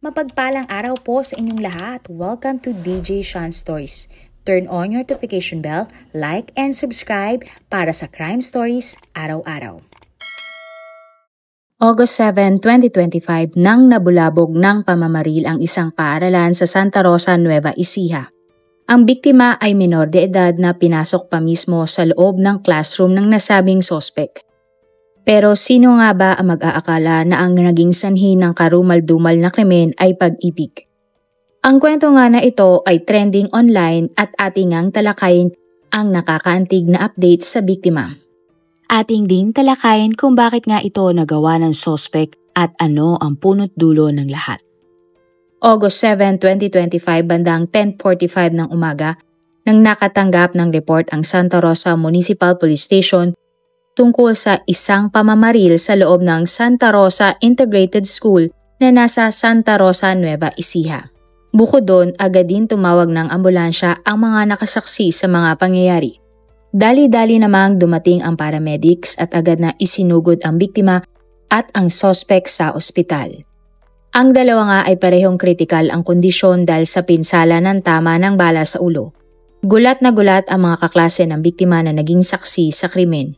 Mapagpalang araw po sa inyong lahat. Welcome to DJ Sean Stories. Turn on your notification bell, like and subscribe para sa crime stories araw-araw. August 7, 2025 nang nabulabog ng pamamaril ang isang paaralan sa Santa Rosa, Nueva Ecija. Ang biktima ay menor de edad na pinasok pa mismo sa loob ng classroom ng nasabing sospek. Pero sino nga ba ang mag-aakala na ang naging sanhi ng karumal-dumal na krimen ay pag-ibig? Ang kwento nga na ito ay trending online at ating ngang talakayin ang nakakaantig na update sa biktima. Ating din talakayin kung bakit nga ito nagawa ng sospek at ano ang punot dulo ng lahat. August 7, 2025 bandang 10:45 ng umaga nang nakatanggap ng report ang Santa Rosa Municipal Police Station tungkol sa isang pamamaril sa loob ng Santa Rosa Integrated School na nasa Santa Rosa, Nueva Ecija. Bukod doon, agad din tumawag ng ambulansya ang mga nakasaksi sa mga pangyayari. Dali-dali namang dumating ang paramedics at agad na isinugod ang biktima at ang sospek sa ospital. Ang dalawa nga ay parehong kritikal ang kondisyon dahil sa pinsala ng tama ng bala sa ulo. Gulat na gulat ang mga kaklase ng biktima na naging saksi sa krimen.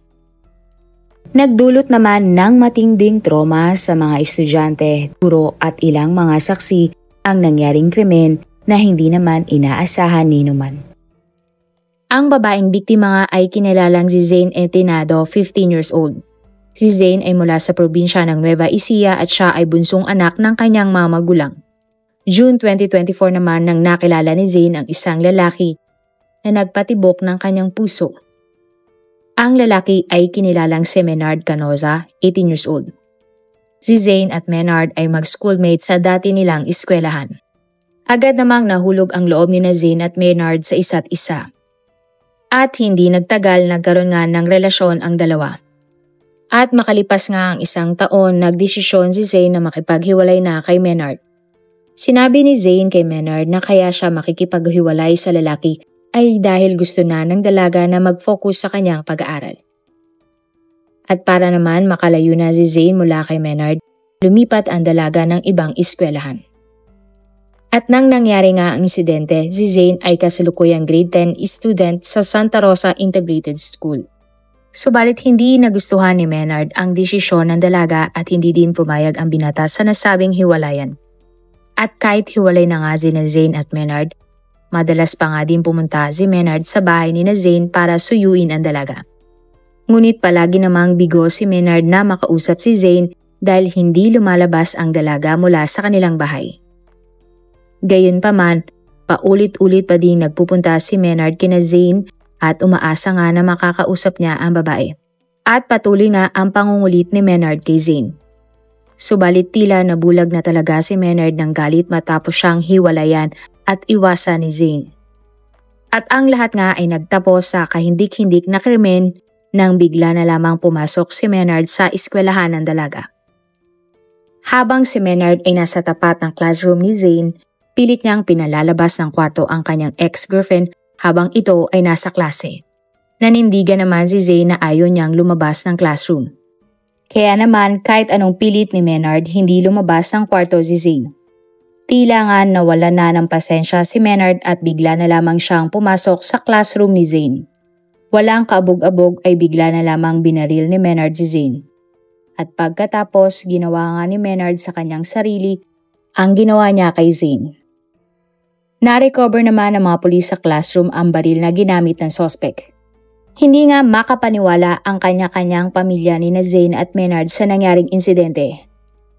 Nagdulot naman ng matinding trauma sa mga estudyante, guro at ilang mga saksi ang nangyaring krimen na hindi naman inaasahan ni numan. Ang babaeng biktima nga ay kinilalang si Zane Etinado, 15 years old. Si Zane ay mula sa probinsya ng Nueva Ecija at siya ay bunsong anak ng kanyang mga magulang. June 2024 naman nang nakilala ni Zane ang isang lalaki na nagpatibok ng kanyang puso. Ang lalaki ay kinilalang si Menard Canoza, 18 years old. Si Zane at Menard ay mag-schoolmate sa dati nilang eskwelahan. Agad namang nahulog ang loob ni Zane at Menard sa isa't isa. At hindi nagtagal nagkaroon nga ng relasyon ang dalawa. At makalipas nga ang isang taon, nagdesisyon si Zane na makipaghiwalay na kay Menard. Sinabi ni Zane kay Menard na kaya siya makikipaghiwalay sa lalaki ay dahil gusto na ng dalaga na mag-focus sa kanyang pag-aaral. At para naman makalayo na si Zane mula kay Menard, lumipat ang dalaga ng ibang eskwelahan. At nang nangyari nga ang insidente, si Zane ay kasalukuyang grade 10 student sa Santa Rosa Integrated School. Subalit hindi nagustuhan ni Menard ang desisyon ng dalaga at hindi din pumayag ang binata sa nasabing hiwalayan. At kahit hiwalay na nga si Zane at Menard, madalas pa nga din pumunta si Menard sa bahay ni Zane para suyuin ang dalaga. Ngunit palagi namang bigo si Menard na makausap si Zane dahil hindi lumalabas ang dalaga mula sa kanilang bahay. Gayunpaman, paulit-ulit pa din nagpupunta si Menard kina Zane at umaasa nga na makakausap niya ang babae. At patuloy nga ang pangungulit ni Menard kay Zane. Subalit tila nabulag na talaga si Menard ng galit matapos siyang hiwalayan at iwasan ni Zane. At ang lahat nga ay nagtapos sa kahindik-hindik na krimen nang bigla na lamang pumasok si Menard sa eskwelahan ng dalaga. Habang si Menard ay nasa tapat ng classroom ni Zane, pilit niyang pinalalabas ng kwarto ang kanyang ex-girlfriend habang ito ay nasa klase. Nanindigan naman si Zane na ayaw niyang lumabas ng classroom. Kaya naman kahit anong pilit ni Menard, hindi lumabas ng kwarto si Zane. Tila nga nawala na ng pasensya si Menard at bigla na lamang siyang pumasok sa classroom ni Zane. Walang kaabog-abog ay bigla na lamang binaril ni Menard si Zane. At pagkatapos ginawa nga ni Menard sa kanyang sarili ang ginawa niya kay Zane. Na-recover naman ng mga pulis sa classroom ang baril na ginamit ng sospek. Hindi nga makapaniwala ang kanya-kanyang pamilya ni Zane at Menard sa nangyaring insidente.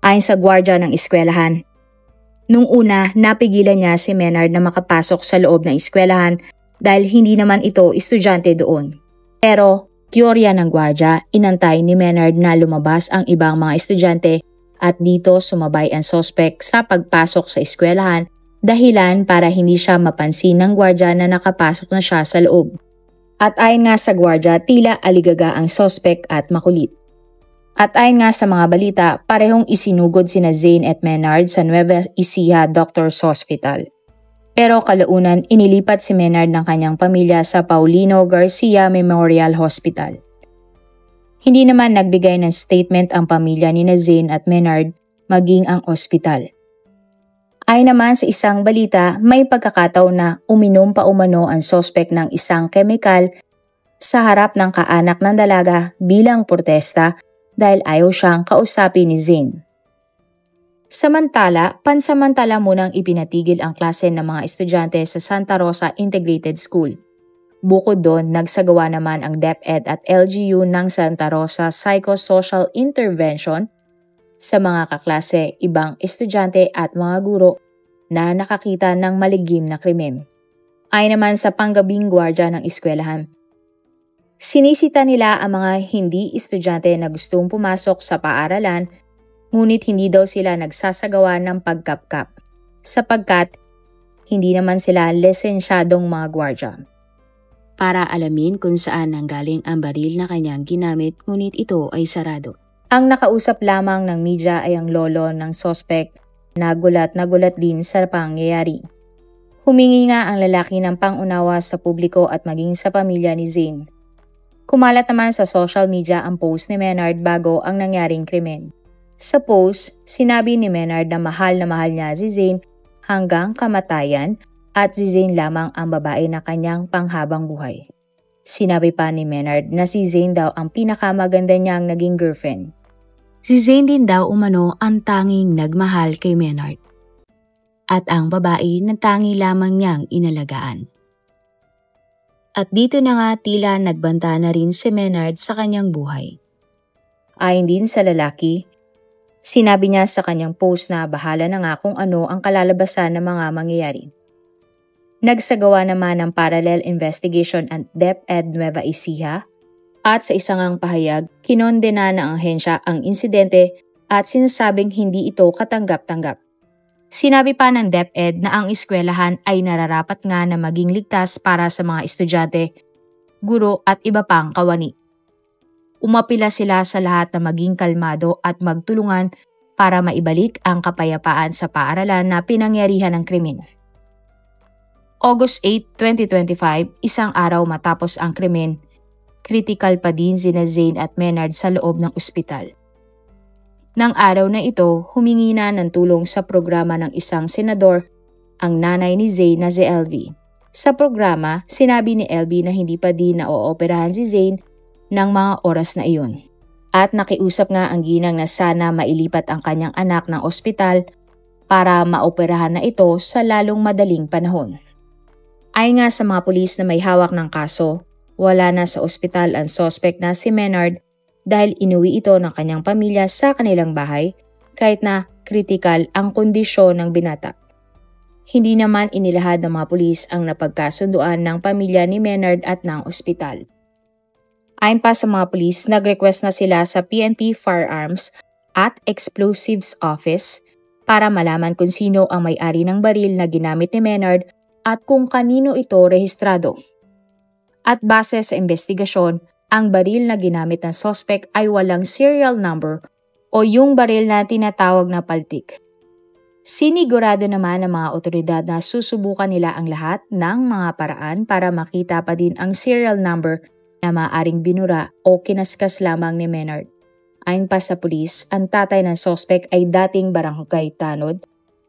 Ayon sa gwardiya ng eskwelahan, nung una, napigilan niya si Menard na makapasok sa loob ng eskwelahan dahil hindi naman ito estudyante doon. Pero, teorya ng gwardiya, inantay ni Menard na lumabas ang ibang mga estudyante at dito sumabay ang sospek sa pagpasok sa eskwelahan dahilan para hindi siya mapansin ng gwardiya na nakapasok na siya sa loob. At ayon nga sa gwardiya, tila aligaga ang sospek at makulit. At ayon nga sa mga balita, parehong isinugod sina Zane at Menard sa Nueva Ecija Doctors Hospital. Pero kalaunan inilipat si Menard ng kanyang pamilya sa Paulino Garcia Memorial Hospital. Hindi naman nagbigay ng statement ang pamilya ni Zane at Menard maging ang ospital. Ayon naman sa isang balita, may pagkakataon na uminom pa umano ang sospek ng isang kemikal sa harap ng kaanak ng dalaga bilang protesta dahil ayaw siyang kausapin ni Zane. Samantala, pansamantala munang ipinatigil ang klase ng mga estudyante sa Santa Rosa Integrated School. Bukod doon, nagsagawa naman ang DepEd at LGU ng Santa Rosa Psychosocial Intervention sa mga kaklase, ibang estudyante at mga guro na nakakita ng maligim na krimen. Ayon naman sa panggabing gwardya ng eskwelahan, sinisita nila ang mga hindi estudyante na gustong pumasok sa paaralan, ngunit hindi daw sila nagsasagawa ng pagkapkap sapagkat hindi naman sila lisensyadong mga gwardya. Para alamin kung saan nanggaling ang baril na kanyang ginamit, ngunit ito ay sarado. Ang nakausap lamang ng media ay ang lolo ng sospek na gulat din sa pangyayari. Humingi nga ang lalaki ng pangunawa sa publiko at maging sa pamilya ni Zane. Kumalat naman sa social media ang post ni Menard bago ang nangyaring krimen. Sa post, sinabi ni Menard na mahal niya si Zane hanggang kamatayan at si Zane lamang ang babae na kanyang panghabang buhay. Sinabi pa ni Menard na si Zane daw ang pinakamaganda niyang naging girlfriend. Si Zane din daw umano ang tanging nagmahal kay Menard at ang babae na tangi lamang niyang inalagaan. At dito na nga tila nagbanta na rin si Menard sa kanyang buhay. Ayon din sa lalaki, sinabi niya sa kanyang post na bahala na nga kung ano ang kalalabasan ng mga mangyayari. Nagsagawa naman ng parallel investigation at DepEd Nueva Ecija at sa isang pahayag, kinondena ng ahensya ang insidente at sinasabing hindi ito katanggap-tanggap. Sinabi pa ng DepEd na ang eskwelahan ay nararapat nga na maging ligtas para sa mga estudyante, guro at iba pang kawani. Umapila sila sa lahat na maging kalmado at magtulungan para maibalik ang kapayapaan sa paaralan na pinangyarihan ng krimen. August 8, 2025, isang araw matapos ang krimen, kritikal pa din sina Zane at Menard sa loob ng ospital. Nang araw na ito, humingi na ng tulong sa programa ng isang senador, ang nanay ni Zane na si LV. Sa programa, sinabi ni LV na hindi pa din naooperahan si Zane ng mga oras na iyon. At nakiusap nga ang ginang na sana mailipat ang kanyang anak ng ospital para maoperahan na ito sa lalong madaling panahon. Ayon nga sa mga pulis na may hawak ng kaso, wala na sa ospital ang suspect na si Menard dahil inuwi ito ng kanyang pamilya sa kanilang bahay kahit na kritikal ang kondisyon ng binata. Hindi naman inilahad ng mga pulis ang napagkasunduan ng pamilya ni Menard at ng ospital. Ayon pa sa mga pulis, nag-request na sila sa PNP Firearms at Explosives Office para malaman kung sino ang may-ari ng baril na ginamit ni Menard at kung kanino ito rehistrado. At base sa investigasyon, ang baril na ginamit ng suspect ay walang serial number o yung baril na tinatawag na paltik. Sinigurado naman ng mga otoridad na susubukan nila ang lahat ng mga paraan para makita pa din ang serial number na maaaring binura o kinaskas lamang ni Menard. Ayon pa sa pulis, ang tatay ng suspect ay dating barangay tanod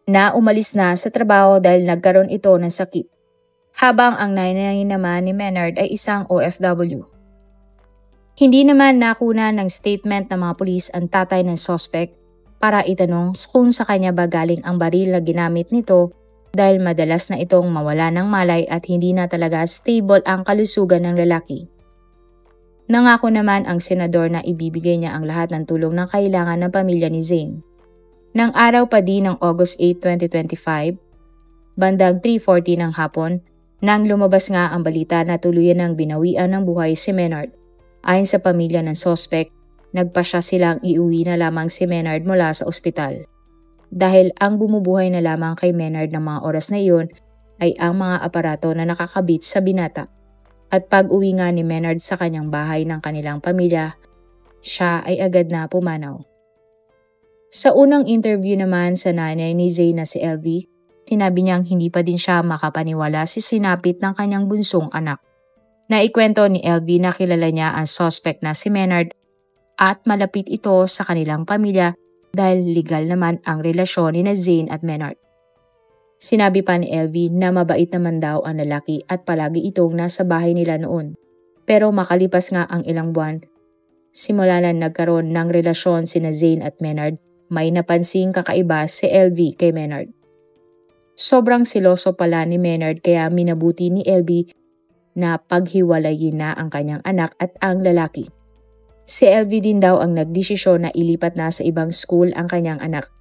na umalis na sa trabaho dahil nagkaroon ito ng sakit, habang ang nanay naman ni Menard ay isang OFW. Hindi naman nakuna ng statement ng mga pulis ang tatay ng suspect para itanong kung sa kanya ba galing ang baril na ginamit nito dahil madalas na itong mawala ng malay at hindi na talaga stable ang kalusugan ng lalaki. Nangako naman ang senador na ibibigay niya ang lahat ng tulong ng kailangan ng pamilya ni Zane. Nang araw pa din ng August 8, 2025, bandang 3:40 ng hapon, nang lumabas nga ang balita na tuluyan ng binawian ng buhay si Menard. Ayon sa pamilya ng suspect, nagpasya silang iuwi na lamang si Menard mula sa ospital. Dahil ang bumubuhay na lamang kay Menard ng mga oras na iyon ay ang mga aparato na nakakabit sa binata. At pag-uwi nga ni Menard sa kanyang bahay ng kanilang pamilya, siya ay agad na pumanaw. Sa unang interview naman sa nanay ni Zane na si LV, sinabi niyang hindi pa din siya makapaniwala sa sinapit ng kanyang bunsong anak. Naikwento ni LV na kilala niya ang suspect na si Menard at malapit ito sa kanilang pamilya dahil legal naman ang relasyon ni Zane at Menard. Sinabi pa ni LV na mabait naman daw ang lalaki at palagi itong nasa bahay nila noon. Pero makalipas nga ang ilang buwan, simula na nagkaroon ng relasyon sina Zane at Menard, may napansing kakaiba si LV kay Menard. Sobrang siloso pala ni Menard kaya minabuti ni LV na paghiwalayin na ang kanyang anak at ang lalaki. Si LV din daw ang nagdesisyon na ilipat na sa ibang school ang kanyang anak.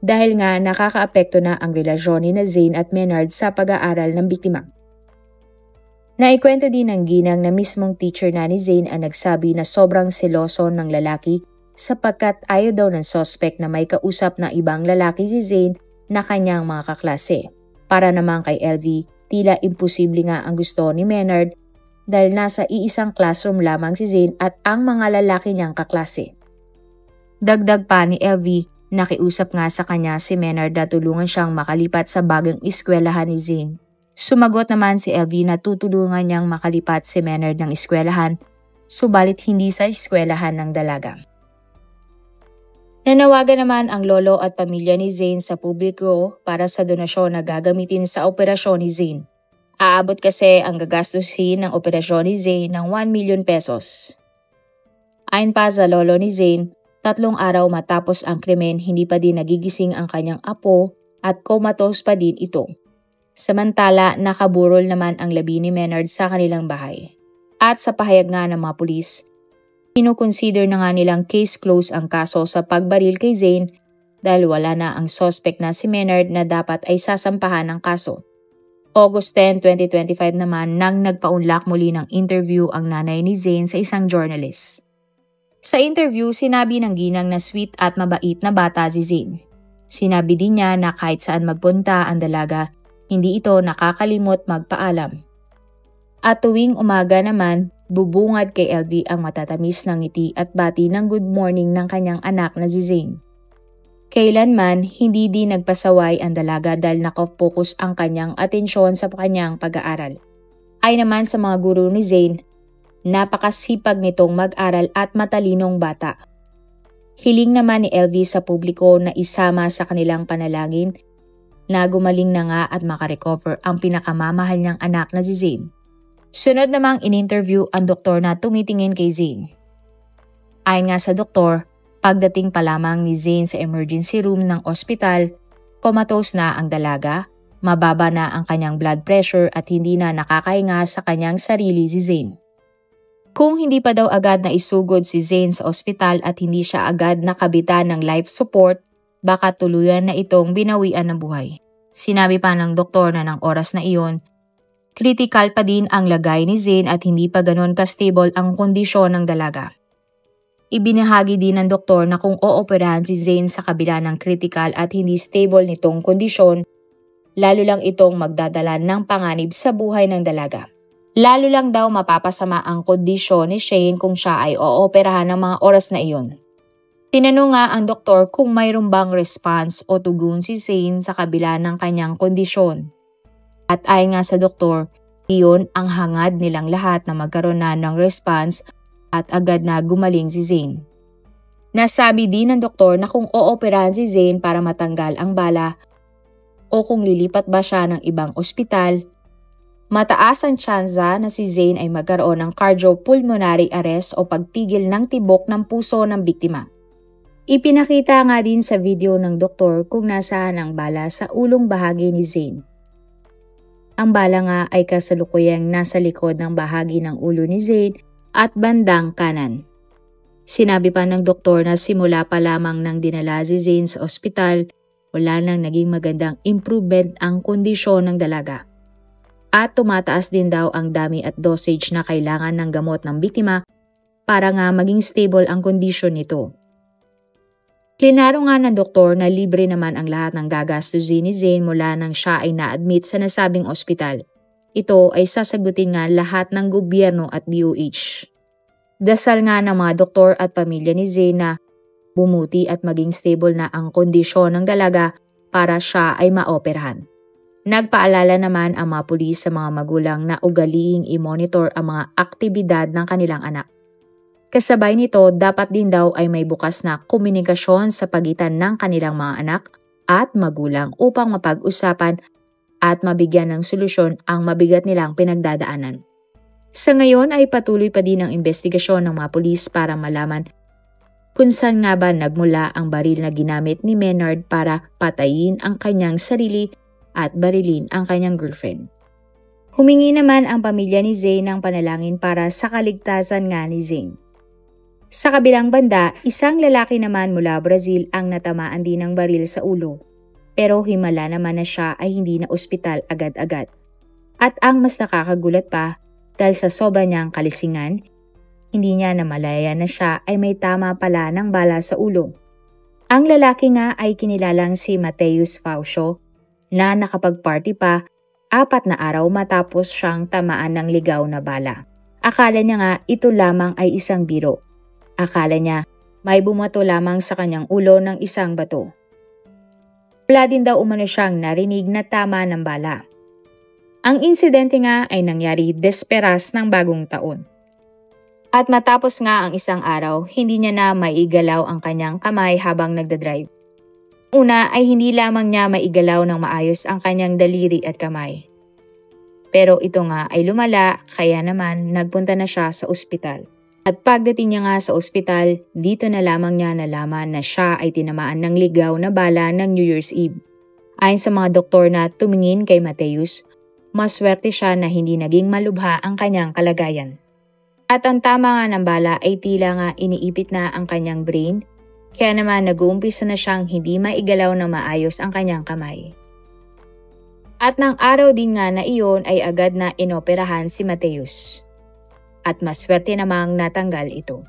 Dahil nga nakakaapekto na ang relasyon ni Zane at Menard sa pag-aaral ng biktima. Naikwento din ng ginang na mismong teacher na ni Zane ang nagsabi na sobrang seloso ng lalaki sapagkat ayaw daw ng suspect na may kausap na ibang lalaki si Zane na kanyang mga kaklase. Para naman kay LV, tila imposible nga ang gusto ni Menard dahil nasa iisang classroom lamang si Zane at ang mga lalaki niyang kaklase. Dagdag pa ni LV, nakiusap nga sa kanya si Menard na tulungan siyang makalipat sa bagong eskwelahan ni Zane. Sumagot naman si LV na tutulungan niyang makalipat si Menard ng eskwelahan, subalit hindi sa eskwelahan ng dalaga. Nanawagan naman ang lolo at pamilya ni Zane sa publiko para sa donasyon na gagamitin sa operasyon ni Zane. Aabot kasi ang gagastusin ng operasyon ni Zane ng 1 million pesos. Ayon pa sa lolo ni Zane, 3 araw matapos ang krimen hindi pa din nagigising ang kanyang apo at comatose pa din ito. Samantala, nakaburol naman ang labi ni Menard sa kanilang bahay. At sa pahayag nga ng mga pulis, kinukonsider na nga nilang case closed ang kaso sa pagbaril kay Zane dahil wala na ang suspect na si Menard na dapat ay sasampahan ng kaso. August 10, 2025 naman nang nagpaunlak muli ng interview ang nanay ni Zane sa isang journalist. Sa interview, sinabi ng ginang na sweet at mabait na bata si Zane. Sinabi din niya na kahit saan magpunta ang dalaga, hindi ito nakakalimot magpaalam. At tuwing umaga naman, bubungad kay LV ang matatamis ng ngiti at bati ng good morning ng kanyang anak na si Zane. Kailanman, hindi din nagpasaway ang dalaga dahil nakapokus ang kanyang atensyon sa kanyang pag-aaral. Ay naman sa mga guro ni Zane, napakasipag nitong mag-aral at matalinong bata. Hiling naman ni LV sa publiko na isama sa kanilang panalangin na gumaling na nga at makarecover ang pinakamamahal niyang anak na si Zane. Sunod namang in-interview ang doktor na tumitingin kay Zane. Ayon nga sa doktor, pagdating pa lamang ni Zane sa emergency room ng ospital, comatose na ang dalaga, mababa na ang kanyang blood pressure at hindi na nakakahinga sa kanyang sarili si Zane. Kung hindi pa daw agad na isugod si Zane sa ospital at hindi siya agad nakabitan ng life support, baka tuluyan na itong binawian ng buhay. Sinabi pa ng doktor na ng oras na iyon, critical pa din ang lagay ni Zane at hindi pa ganon ka-stable ang kondisyon ng dalaga. Ibinahagi din ng doktor na kung ooperahan si Zane sa kabila ng critical at hindi stable nitong kondisyon, lalo lang itong magdadala ng panganib sa buhay ng dalaga. Lalo lang daw mapapasama ang kondisyon ni Shane kung siya ay ooperahan ng mga oras na iyon. Tinanong nga ang doktor kung mayroon bang response o tugon si Zane sa kabila ng kanyang kondisyon. At ayon nga sa doktor, iyon ang hangad nilang lahat na magkaroon na ng response at agad na gumaling si Zane. Nasabi din ng doktor na kung ooperahan si Zane para matanggal ang bala o kung lilipat ba siya ng ibang ospital, mataas ang tsansa na si Zane ay magkaroon ng cardiopulmonary arrest o pagtigil ng tibok ng puso ng biktima. Ipinakita nga din sa video ng doktor kung nasaan ang bala sa ulong bahagi ni Zane. Ang bala nga ay kasalukuyang nasa likod ng bahagi ng ulo ni Zane at bandang kanan. Sinabi pa ng doktor na simula pa lamang nang dinala si Zane sa ospital, wala nang naging magandang improvement ang kondisyon ng dalaga. At tumataas din daw ang dami at dosage na kailangan ng gamot ng biktima para nga maging stable ang kondisyon nito. Klinaro nga ng doktor na libre naman ang lahat ng gagastusin ni Zane mula nang siya ay na-admit sa nasabing ospital. Ito ay sasagutin nga lahat ng gobyerno at DOH. Dasal nga ng mga doktor at pamilya ni Zane na bumuti at maging stable na ang kondisyon ng dalaga para siya ay maoperahan. Nagpaalala naman ang mga pulis sa mga magulang na ugaliing i-monitor ang mga aktibidad ng kanilang anak. Kasabay nito, dapat din daw ay may bukas na komunikasyon sa pagitan ng kanilang mga anak at magulang upang mapag-usapan at mabigyan ng solusyon ang mabigat nilang pinagdadaanan. Sa ngayon ay patuloy pa din ang investigasyon ng mga pulis para malaman kung saan nga ba nagmula ang baril na ginamit ni Menard para patayin ang kanyang sarili at barilin ang kanyang girlfriend. Humingi naman ang pamilya ni Zane ng panalangin para sa kaligtasan nga ni Zane. Sa kabilang banda, isang lalaki naman mula Brazil ang natamaan din ng baril sa ulo. Pero himala naman na siya ay hindi na ospital agad-agad. At ang mas nakakagulat pa, dahil sa sobra niyang kalisingan, hindi niya namalaya na siya ay may tama pala ng bala sa ulo. Ang lalaki nga ay kinilalang si Mateus Faucio na nakapag-party pa 4 na araw matapos siyang tamaan ng ligaw na bala. Akala niya nga ito lamang ay isang biro. Akala niya may bumato lamang sa kanyang ulo ng isang bato. Wala din daw umano siyang narinig na tama ng bala. Ang insidente nga ay nangyari desperas ng bagong taon. At matapos nga ang isang araw, hindi niya na maigalaw ang kanyang kamay habang nagdadrive. Una ay hindi lamang niya maigalaw ng maayos ang kanyang daliri at kamay. Pero ito nga ay lumala kaya naman nagpunta na siya sa ospital. At pagdating niya nga sa ospital, dito na lamang niya nalaman na siya ay tinamaan ng ligaw na bala ng New Year's Eve. Ayon sa mga doktor na tumingin kay Mateus, maswerte siya na hindi naging malubha ang kanyang kalagayan. At ang tama nga ng bala ay tila nga iniipit na ang kanyang brain, kaya naman nag-uumpisa na siyang hindi maigalaw na maayos ang kanyang kamay. At ng araw din nga na iyon ay agad na inoperahan si Mateus. At maswerte namang natanggal ito.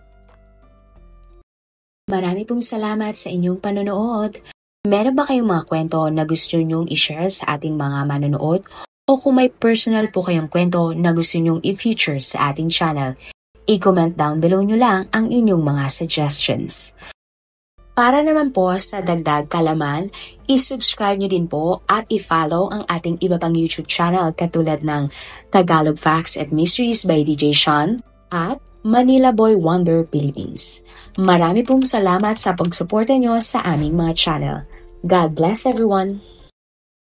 Marami pong salamat sa inyong panonood. Meron ba kayong mga kwento na gusto nyong i-share sa ating mga manonood? O kung may personal po kayong kwento na gusto nyong i-feature sa ating channel, i-comment down below nyo lang ang inyong mga suggestions. Para naman po sa dagdag kalaman, i-subscribe nyo din po at i-follow ang ating iba pang YouTube channel katulad ng Tagalog Facts and Mysteries by DJ Sean at Manila Boy Wonder Philippines. Marami pong salamat sa pagsuporta nyo sa aming mga channel. God bless everyone!